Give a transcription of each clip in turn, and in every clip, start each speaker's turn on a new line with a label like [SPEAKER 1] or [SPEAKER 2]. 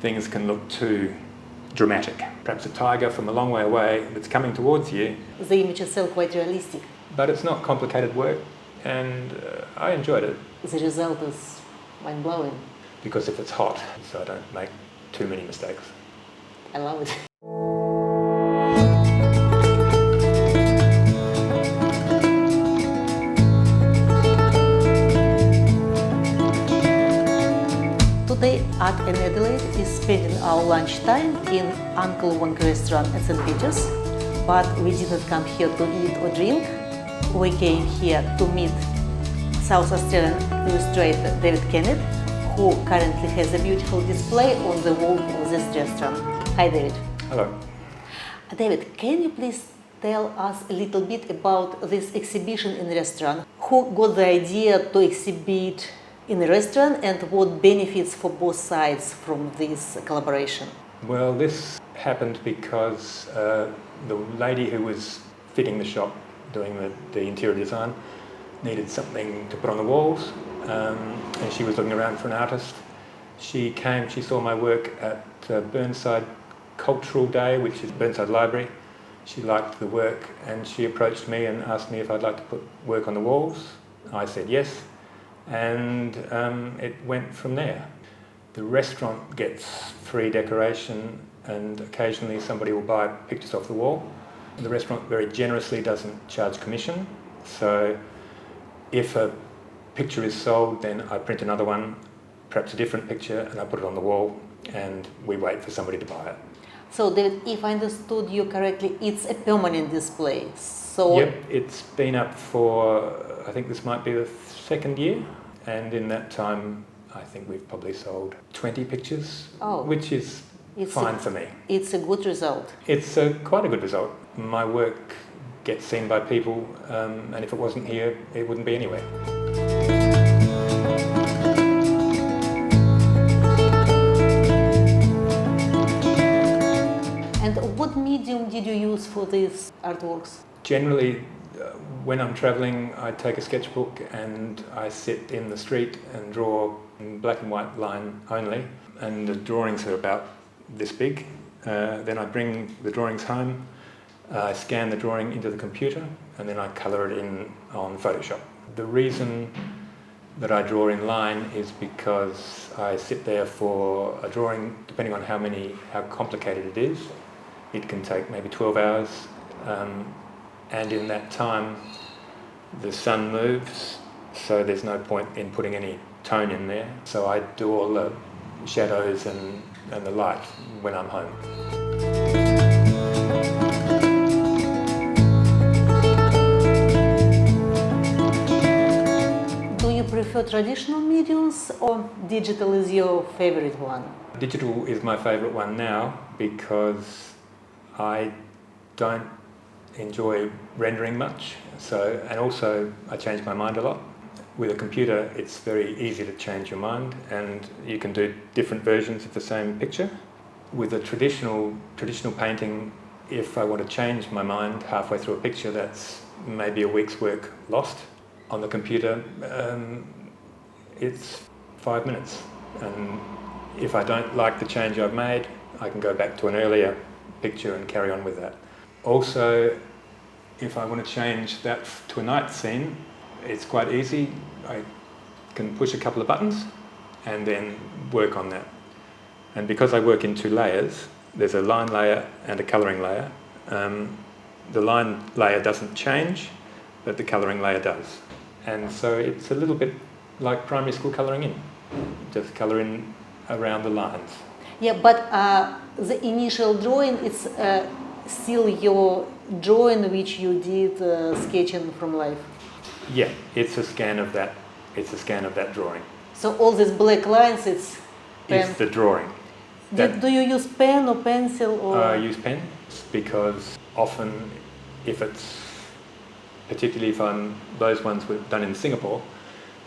[SPEAKER 1] things can look too dramatic. Perhaps a tiger from a long way away that's coming towards you.
[SPEAKER 2] The image itself quite realistic.
[SPEAKER 1] But it's not complicated work, and I enjoyed it.
[SPEAKER 2] The result is mind-blowing.
[SPEAKER 1] Because if it's hot, so I don't make too many mistakes.
[SPEAKER 2] I love it. Today at in Adelaide is spending our lunchtime in Uncle Wong restaurant at St. Peter's, but we didn't come here to eat or drink. We came here to meet South Australian illustrator David Kennett, who currently has a beautiful display on the wall of this restaurant. Hi, David.
[SPEAKER 1] Hello.
[SPEAKER 2] David, can you please tell us a little bit about this exhibition in the restaurant? Who got the idea to exhibit in the restaurant and what benefits for both sides from this collaboration?
[SPEAKER 1] Well, this happened because the lady who was fitting the shop, doing the interior design, needed something to put on the walls, and she was looking around for an artist. She came, she saw my work at Burnside Cultural Day, which is Burnside Library. She liked the work and she approached me and asked me if I'd like to put work on the walls. I said yes, and it went from there. The restaurant gets free decoration and occasionally somebody will buy pictures off the wall. The restaurant very generously doesn't charge commission, so if a picture is sold, then I print another one, perhaps a different picture, and I put it on the wall and we wait for somebody to buy it.
[SPEAKER 2] So David, if I understood you correctly, it's a permanent display. So
[SPEAKER 1] yep, it's been up for, I think this might be the second year, and in that time I think we've probably sold 20 pictures, which is fine for me.
[SPEAKER 2] It's a good result.
[SPEAKER 1] It's quite a good result. My work gets seen by people, and if it wasn't here, it wouldn't be anywhere.
[SPEAKER 2] And what medium did you use for these artworks?
[SPEAKER 1] Generally, when I'm travelling, I take a sketchbook and I sit in the street and draw in black and white line only, and the drawings are about this big. Then I bring the drawings home, I scan the drawing into the computer, and then I colour it in on Photoshop. The reason that I draw in line is because I sit there for a drawing, depending on how complicated it is. It can take maybe 12 hours, and in that time the sun moves, so there's no point in putting any tone in there. So I do all the shadows and the light when I'm home.
[SPEAKER 2] Do you prefer traditional mediums or digital is your favorite one?
[SPEAKER 1] Digital is my favourite one now because I don't enjoy rendering much, and also I change my mind a lot. With a computer it's very easy to change your mind and you can do different versions of the same picture. With a traditional painting, if I want to change my mind halfway through a picture, that's maybe a week's work lost. On the computer it's 5 minutes, and if I don't like the change I've made, I can go back to an earlier picture and carry on with that. Also, if I want to change that to a night scene, it's quite easy. I can push a couple of buttons and then work on that. And because I work in 2 layers, there's a line layer and a colouring layer. The line layer doesn't change, but the colouring layer does. And so it's a little bit like primary school colouring in, just colour in around the lines.
[SPEAKER 2] Yeah, but the initial drawing, it's still your drawing which you did sketching from life.
[SPEAKER 1] Yeah, it's a scan of that. It's a scan of that drawing.
[SPEAKER 2] So all these black lines, it's pen.
[SPEAKER 1] It's the drawing.
[SPEAKER 2] Do you use pen or pencil or?
[SPEAKER 1] I use pen because often, particularly if those ones were done in Singapore,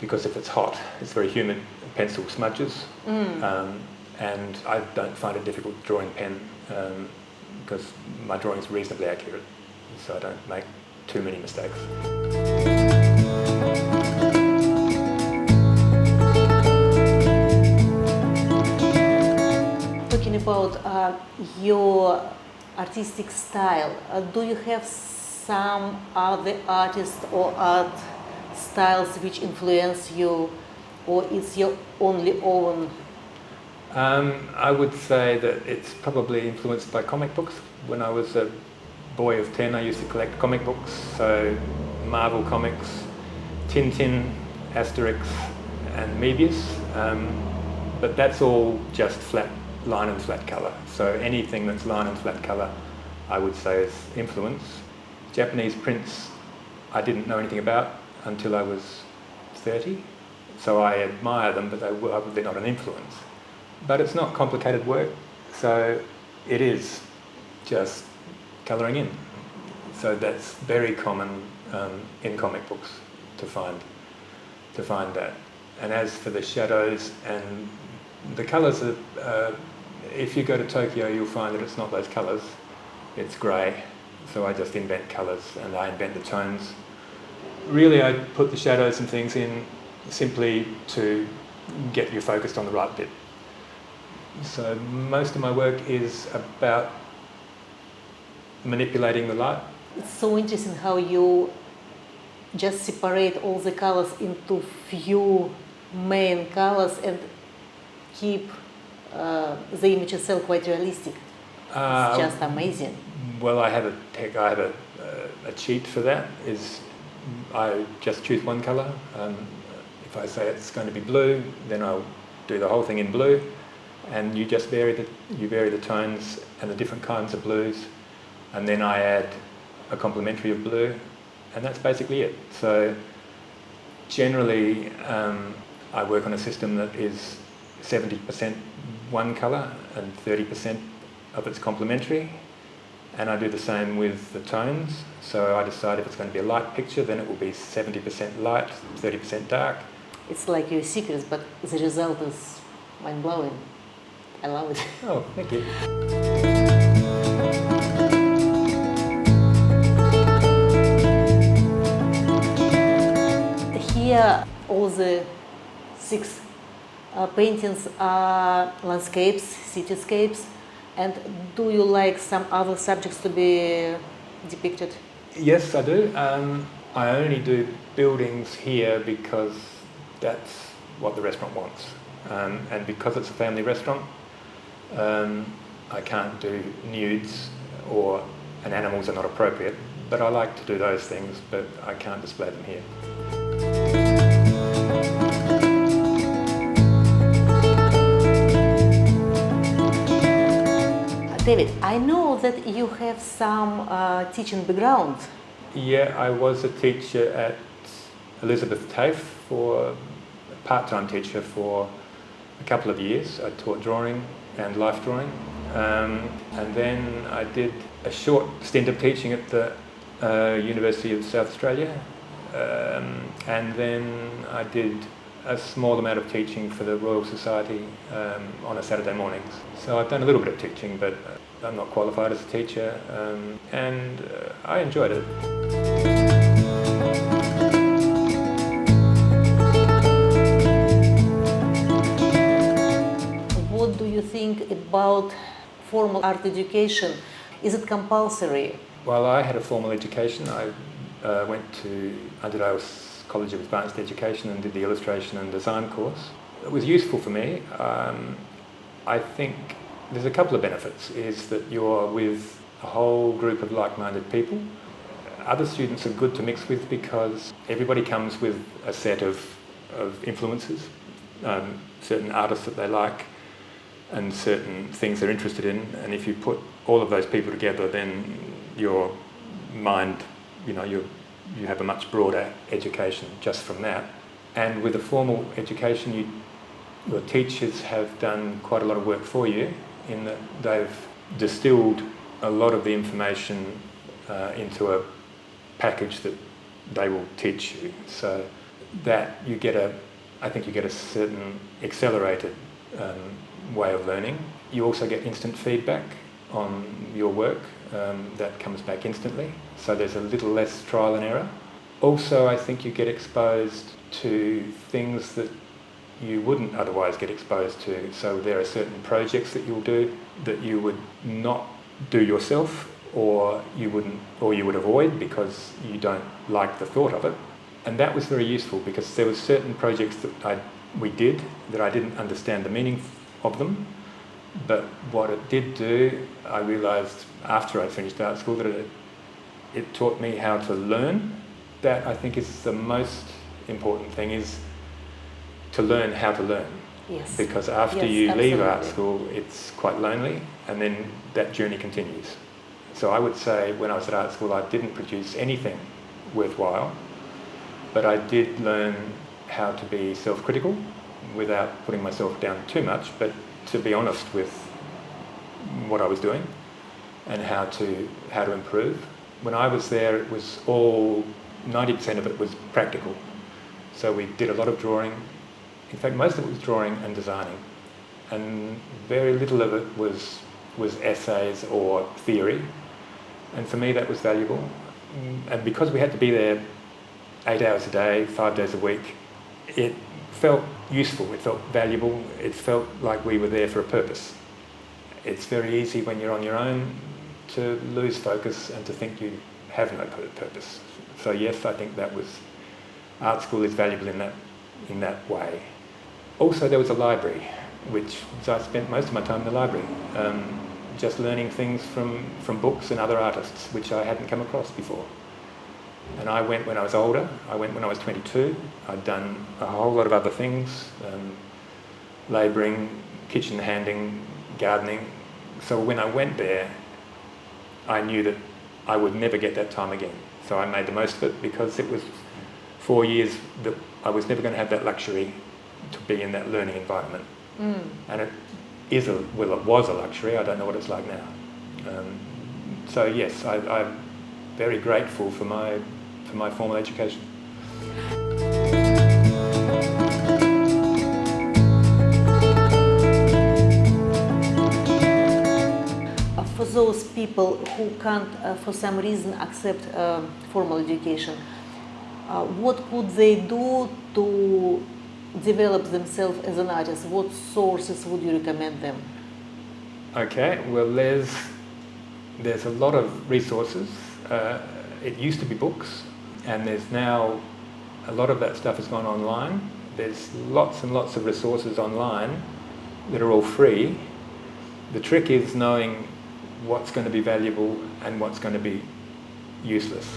[SPEAKER 1] because if it's hot, it's very humid, pencil smudges, and I don't find it difficult to draw in pen because my drawing is reasonably accurate, so I don't make too many mistakes.
[SPEAKER 2] Talking about your artistic style, do you have some other artists or art styles which influence you, or it's your only own?
[SPEAKER 1] I would say that it's probably influenced by comic books. When I was a boy of 10, I used to collect comic books, so Marvel comics, Tintin, Asterix and Moebius, but that's all just flat line and flat colour. So anything that's line and flat colour I would say is influence. Japanese prints I didn't know anything about until I was 30, so I admire them, but they're not an influence. But it's not complicated work, so it is just colouring in. So that's very common in comic books to find that. And as for the shadows and the colours, if you go to Tokyo, you'll find that it's not those colours, it's grey. So I just invent colours and I invent the tones. Really, I put the shadows and things in simply to get you focused on the right bit. So most of my work is about manipulating the light.
[SPEAKER 2] It's so interesting how you just separate all the colors into few main colors and keep the image itself quite realistic. It's just amazing.
[SPEAKER 1] Well, I have a cheat for that. Is I just choose one colour. If I say it's going to be blue, then I'll do the whole thing in blue, and you just vary the tones and the different kinds of blues, and then I add a complementary of blue, and that's basically it. So generally, I work on a system that is 70% one colour and 30% of its complementary, and I do the same with the tones. So I decide if it's going to be a light picture, then it will be 70% light, 30% dark.
[SPEAKER 2] It's like your secrets, but the result is mind-blowing. I love it.
[SPEAKER 1] Oh, thank you.
[SPEAKER 2] Here, all the 6 paintings are landscapes, cityscapes. And do you like some other subjects to be depicted?
[SPEAKER 1] Yes, I do. I only do buildings here because that's what the restaurant wants. And because it's a family restaurant, I can't do nudes and animals are not appropriate. But I like to do those things, but I can't display them here.
[SPEAKER 2] David, I know that you have some teaching background.
[SPEAKER 1] Yeah, I was a teacher at Elizabeth TAFE, a part-time teacher for a couple of years. I taught drawing and life drawing. And then I did a short stint of teaching at the University of South Australia. And then I did a small amount of teaching for the Royal Society on a Saturday mornings. So I've done a little bit of teaching, but I'm not qualified as a teacher, and I enjoyed it.
[SPEAKER 2] What do you think about formal art education? Is it compulsory?
[SPEAKER 1] Well, I had a formal education. I went to Underdale College of Advanced Education and did the illustration and design course. It was useful for me. I think there's a couple of benefits, is that you're with a whole group of like-minded people. Other students are good to mix with because everybody comes with a set of influences, certain artists that they like and certain things they're interested in, and if you put all of those people together, then your mind, you have a much broader education just from that. And with a formal education, your teachers have done quite a lot of work for you in that they've distilled a lot of the information into a package that they will teach you. So that I think you get a certain accelerated way of learning. You also get instant feedback on your work. That comes back instantly, so there's a little less trial and error. Also, I think you get exposed to things that you wouldn't otherwise get exposed to. So there are certain projects that you'll do that you would not do yourself, or you would avoid because you don't like the thought of it. And that was very useful because there were certain projects that we did that I didn't understand the meaning of them. But what it did do, I realised after I finished art school that it taught me how to learn. That I think is the most important thing, is to learn how to learn.
[SPEAKER 2] Yes.
[SPEAKER 1] Because after you leave art school, it's quite lonely, and then that journey continues. So I would say when I was at art school, I didn't produce anything worthwhile, but I did learn how to be self-critical without putting myself down too much, but to be honest with what I was doing and how to improve. When I was there, it was all 90% of it was practical. So we did a lot of drawing. In fact, most of it was drawing and designing, and very little of it was essays or theory. And for me, that was valuable. And because we had to be there 8 hours a day, 5 days a week, it felt useful, it felt valuable, it felt like we were there for a purpose. It's very easy when you're on your own to lose focus and to think you have no purpose. So yes, I think art school is valuable in that way. Also, there was a library, so I spent most of my time in the library, just learning things from books and other artists, which I hadn't come across before. And I went when I was older. I went when I was 22. I'd done a whole lot of other things, labouring, kitchen handing, gardening. So when I went there, I knew that I would never get that time again. So I made the most of it, because it was 4 years that I was never going to have that luxury to be in that learning environment. And it was a luxury. I don't know what it's like now. So yes, I'm very grateful for my formal education.
[SPEAKER 2] For those people who can't, for some reason, accept formal education, what could they do to develop themselves as an artist? What sources would you recommend them?
[SPEAKER 1] Okay, well, there's a lot of resources. It used to be books, and there's now a lot of that stuff has gone online. There's lots and lots of resources online that are all free. The trick is knowing what's going to be valuable and what's going to be useless.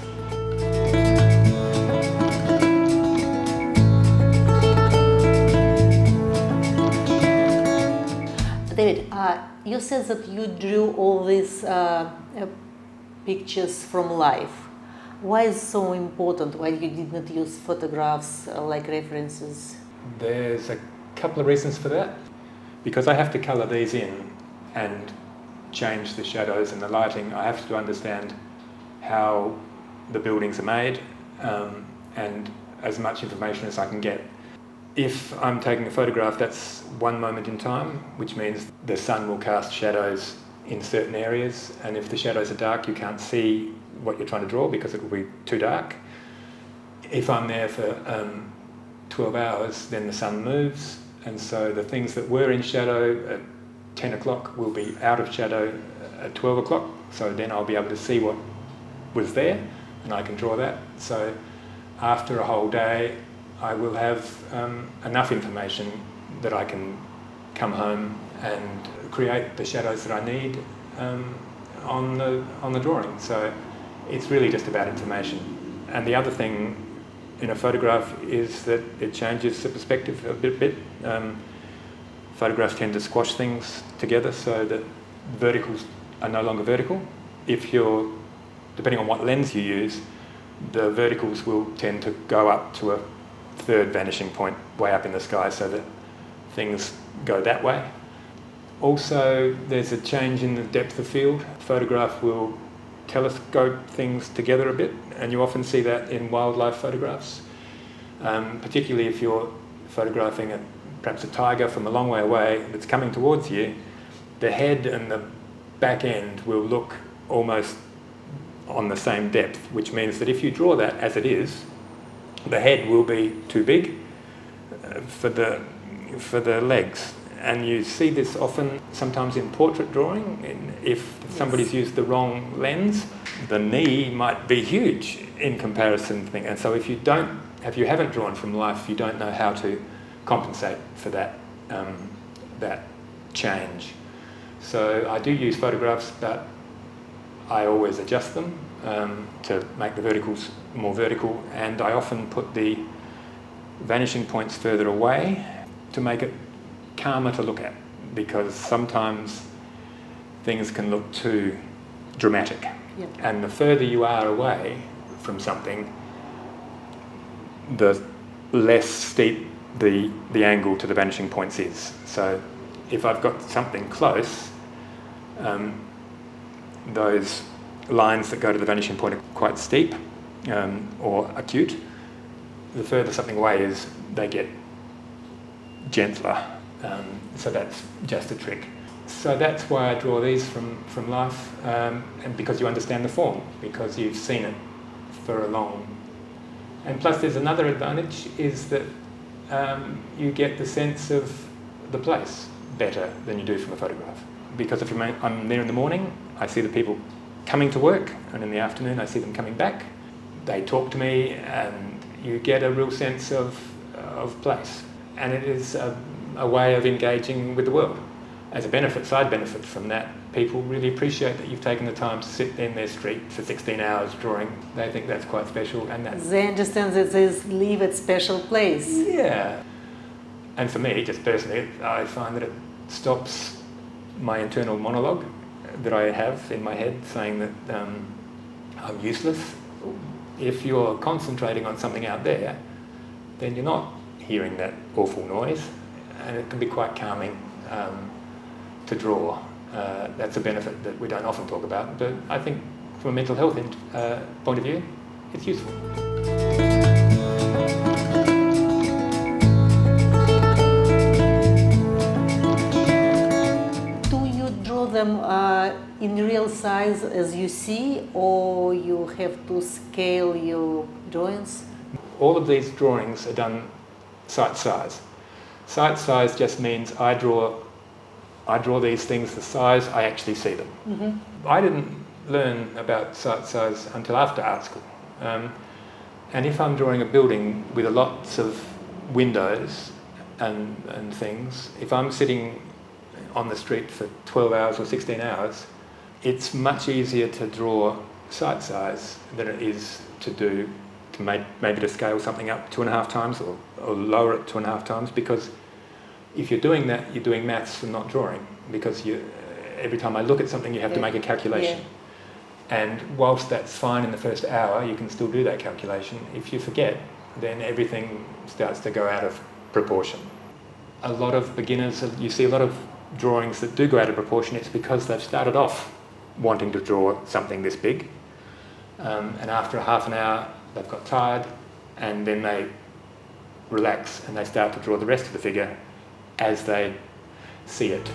[SPEAKER 2] David, you said that you drew all these pictures from life. Why is it so important? Why you did not use photographs like references?
[SPEAKER 1] There's a couple of reasons for that. Because I have to colour these in and change the shadows and the lighting, I have to understand how the buildings are made, and as much information as I can get. If I'm taking a photograph, that's one moment in time, which means the sun will cast shadows in certain areas, and if the shadows are dark, you can't see what you're trying to draw because it will be too dark. If I'm there for 12 hours, then the sun moves, and so the things that were in shadow at 10 o'clock will be out of shadow at 12 o'clock, so then I'll be able to see what was there, and I can draw that. So after a whole day, I will have enough information that I can come home and create the shadows that I need on the drawing. So it's really just about information. And the other thing in a photograph is that it changes the perspective a bit. Photographs tend to squash things together so that verticals are no longer vertical. Depending on what lens you use, the verticals will tend to go up to a third vanishing point way up in the sky, so that things go that way. Also, there's a change in the depth of field. Photograph will telescope things together a bit, and you often see that in wildlife photographs, particularly if you're photographing perhaps a tiger from a long way away that's coming towards you. The head and the back end will look almost on the same depth, which means that if you draw that as it is, the head will be too big for the for the legs. And you see this often, sometimes in portrait drawing. If somebody's used the wrong lens, the knee might be huge in comparison thing. And so if you haven't drawn from life, you don't know how to compensate for that change. So I do use photographs, but I always adjust them to make the verticals more vertical, and I often put the vanishing points further away to make it calmer to look at, because sometimes things can look too dramatic.
[SPEAKER 2] Yep.
[SPEAKER 1] And the further you are away from something, the less steep the angle to the vanishing points is. So if I've got something close, those lines that go to the vanishing point are quite steep or acute. The further something away is, they get gentler. So that's just a trick. So that's why I draw these from life, and because you understand the form, because you've seen it for a long. And plus there's another advantage, is that you get the sense of the place better than you do from a photograph. Because if I'm there in the morning, I see the people coming to work, and in the afternoon I see them coming back. They talk to me, and you get a real sense of place. And it is a way of engaging with the world. As a side benefit from that, people really appreciate that you've taken the time to sit in their street for 16 hours drawing. They think that's quite special, and
[SPEAKER 2] they understand that they live at special place.
[SPEAKER 1] Yeah. And for me, just personally, I find that it stops my internal monologue that I have in my head saying that I'm useless. If you're concentrating on something out there, then you're not hearing that awful noise, and it can be quite calming to draw. That's a benefit that we don't often talk about, but I think from a mental health point of view, it's useful.
[SPEAKER 2] Do you draw them in real size as you see, or you have to scale your drawings?
[SPEAKER 1] All of these drawings are done sight size. Sight size just means I draw these things the size I actually see them. Mm-hmm. I didn't learn about sight size until after art school. And if I'm drawing a building with lots of windows and things, if I'm sitting on the street for 12 hours or 16 hours, it's much easier to draw sight size than it is to maybe to scale something up 2.5 times or lower it 2.5 times, because if you're doing that, you're doing maths and not drawing, because every time I look at something, you have to make a calculation. Yeah. And whilst that's fine in the first hour, you can still do that calculation. If you forget, then everything starts to go out of proportion. A lot of beginners, you see a lot of drawings that do go out of proportion. It's because they've started off wanting to draw something this big, and after a half an hour, they've got tired, and then they relax and they start to draw the rest of the figure as they see it.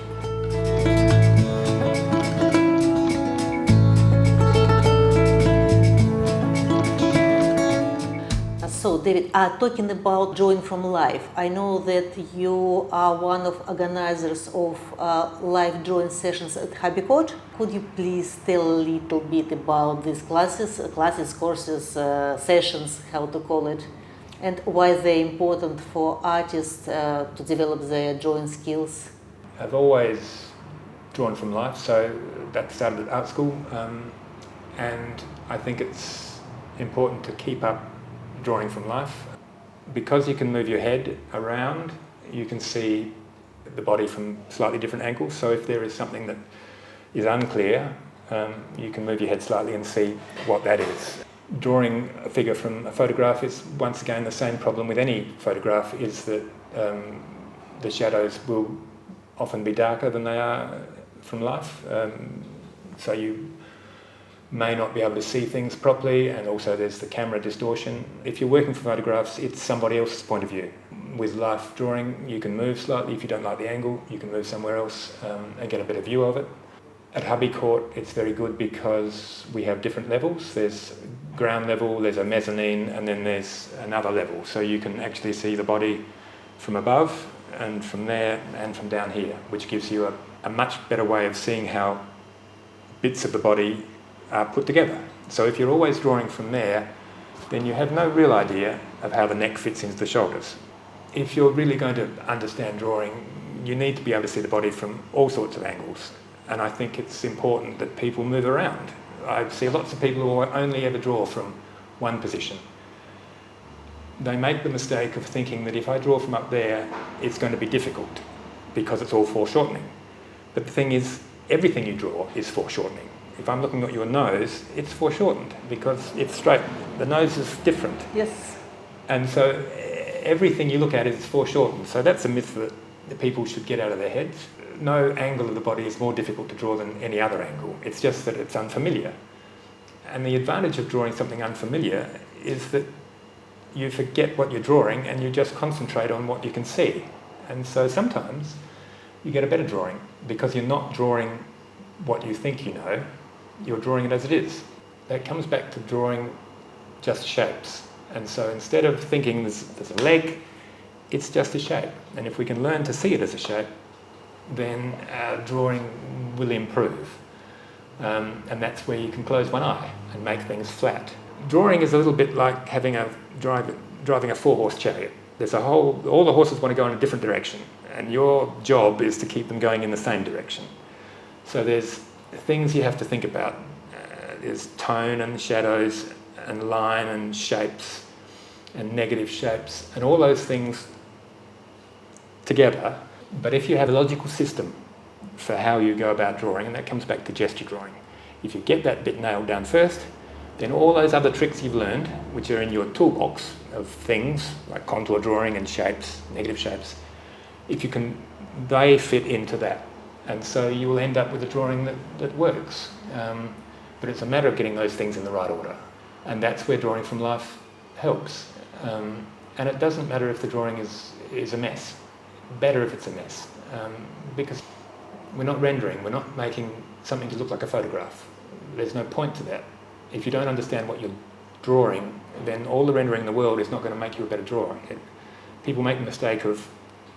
[SPEAKER 2] So, David, talking about drawing from life, I know that you are one of organizers of live drawing sessions at Hubbe Court. Could you please tell a little bit about these classes, courses, sessions, how to call it, and why they're important for artists to develop their drawing skills?
[SPEAKER 1] I've always drawn from life, so that started at art school, and I think it's important to keep up drawing from life. Because you can move your head around, you can see the body from slightly different angles. So if there is something that is unclear, you can move your head slightly and see what that is. Drawing a figure from a photograph is once again the same problem with any photograph, is that the shadows will often be darker than they are from life. So you may not be able to see things properly, and also there's the camera distortion. If you're working for photographs, it's somebody else's point of view. With life drawing, you can move slightly. If you don't like the angle, you can move somewhere else and get a better view of it. At Hubbe Court, it's very good because we have different levels. There's ground level, there's a mezzanine, and then there's another level. So you can actually see the body from above, and from there and from down here, which gives you a much better way of seeing how bits of the body are put together. So if you're always drawing from there, then you have no real idea of how the neck fits into the shoulders. If you're really going to understand drawing, you need to be able to see the body from all sorts of angles. And I think it's important that people move around. I see lots of people who only ever draw from one position. They make the mistake of thinking that if I draw from up there, it's going to be difficult because it's all foreshortening. But the thing is, everything you draw is foreshortening. If I'm looking at your nose, it's foreshortened because it's straight. The nose is different.
[SPEAKER 2] Yes.
[SPEAKER 1] And so everything you look at is foreshortened. So that's a myth that the people should get out of their heads. No angle of the body is more difficult to draw than any other angle. It's just that it's unfamiliar. And the advantage of drawing something unfamiliar is that you forget what you're drawing and you just concentrate on what you can see. And so sometimes you get a better drawing because you're not drawing what you think you know, you're drawing it as it is. That comes back to drawing just shapes. And so instead of thinking there's a leg, it's just a shape. And if we can learn to see it as a shape, then our drawing will improve. And that's where you can close one eye and make things flat. Drawing is a little bit like driving a four-horse chariot. All the horses want to go in a different direction, and your job is to keep them going in the same direction. So there's things you have to think about. There's tone and shadows and line and shapes and negative shapes and all those things together. But if you have a logical system for how you go about drawing, and that comes back to gesture drawing, if you get that bit nailed down first, then all those other tricks you've learned, which are in your toolbox of things like contour drawing and shapes, negative shapes, they fit into that. And so you will end up with a drawing that works. But it's a matter of getting those things in the right order. And that's where drawing from life helps. And it doesn't matter if the drawing is a mess. Better if it's a mess. Because we're not rendering, we're not making something to look like a photograph. There's no point to that. If you don't understand what you're drawing, then all the rendering in the world is not going to make you a better drawer. People make the mistake of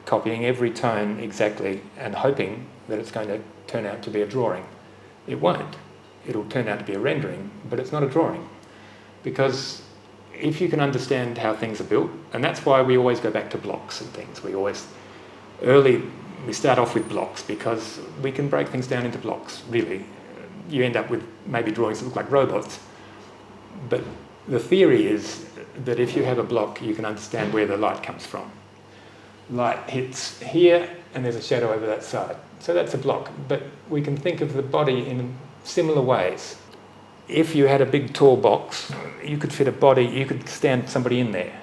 [SPEAKER 1] copying every tone exactly and hoping that it's going to turn out to be a drawing. It won't. It'll turn out to be a rendering, but it's not a drawing. Because if you can understand how things are built, and that's why we always go back to blocks and things. We start off with blocks because we can break things down into blocks, really. You end up with maybe drawings that look like robots. But the theory is that if you have a block, you can understand where the light comes from. Light hits here and there's a shadow over that side. So that's a block. But we can think of the body in similar ways. If you had a big tall box, you could fit a body, you could stand somebody in there.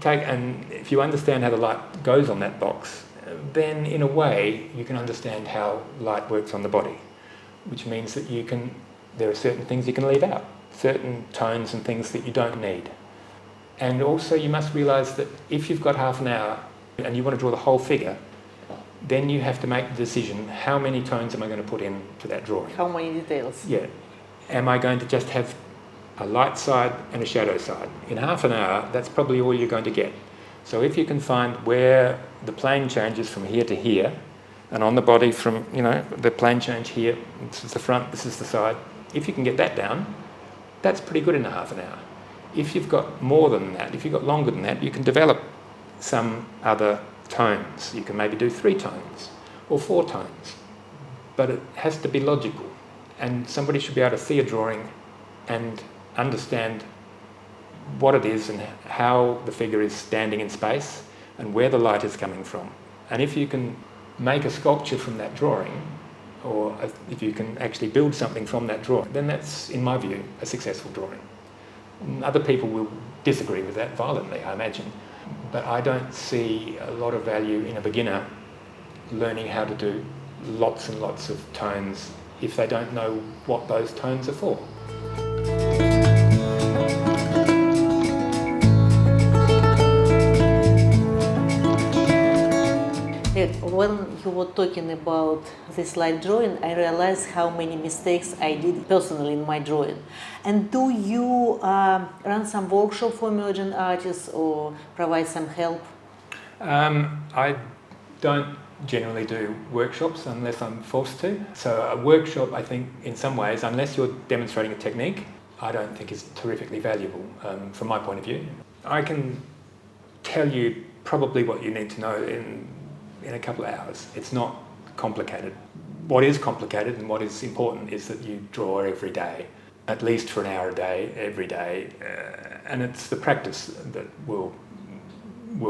[SPEAKER 1] And if you understand how the light goes on that box, then in a way you can understand how light works on the body, which means that there are certain things you can leave out, certain tones and things that you don't need. And also you must realise that if you've got half an hour and you want to draw the whole figure, then you have to make the decision, how many tones am I going to put into that drawing?
[SPEAKER 2] How many details?
[SPEAKER 1] Yeah. Am I going to just have a light side and a shadow side? In half an hour, that's probably all you're going to get. So if you can find where the plane changes from here to here, and on the body from, the plane change here, this is the front, this is the side, if you can get that down, that's pretty good in a half an hour. If you've got more than that, if you've got longer than that, you can develop some other tones. You can maybe do 3 tones or 4 tones, but it has to be logical. And somebody should be able to see a drawing and understand what it is and how the figure is standing in space and where the light is coming from. And if you can make a sculpture from that drawing, or if you can actually build something from that drawing, then that's, in my view, a successful drawing. Other people will disagree with that violently, I imagine, but I don't see a lot of value in a beginner learning how to do lots and lots of tones if they don't know what those tones are for.
[SPEAKER 2] When you were talking about this light drawing, I realized how many mistakes I did personally in my drawing. And do you run some workshop for emerging artists or provide some help?
[SPEAKER 1] I don't generally do workshops unless I'm forced to. So a workshop, I think, in some ways, unless you're demonstrating a technique, I don't think is terrifically valuable from my point of view. I can tell you probably what you need to know in a couple of hours. It's not complicated. What is complicated and what is important is that you draw every day, at least for an hour a day, every day, and it's the practice that will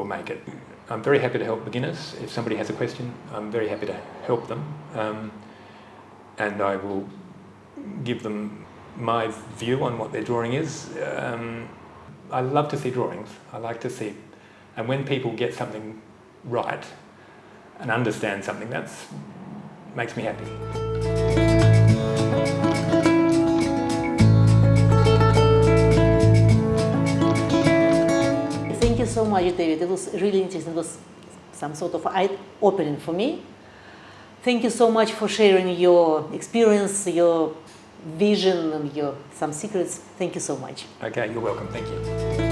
[SPEAKER 1] make it. I'm very happy to help beginners. If somebody has a question, I'm very happy to help them, and I will give them my view on what their drawing is. I love to see drawings. I like to see, and when people get something right and understand something, that makes me happy.
[SPEAKER 2] Thank you so much, David. It was really interesting. It was some sort of eye-opening for me. Thank you so much for sharing your experience, your vision, and some secrets. Thank you so much.
[SPEAKER 1] Okay, you're welcome. Thank you.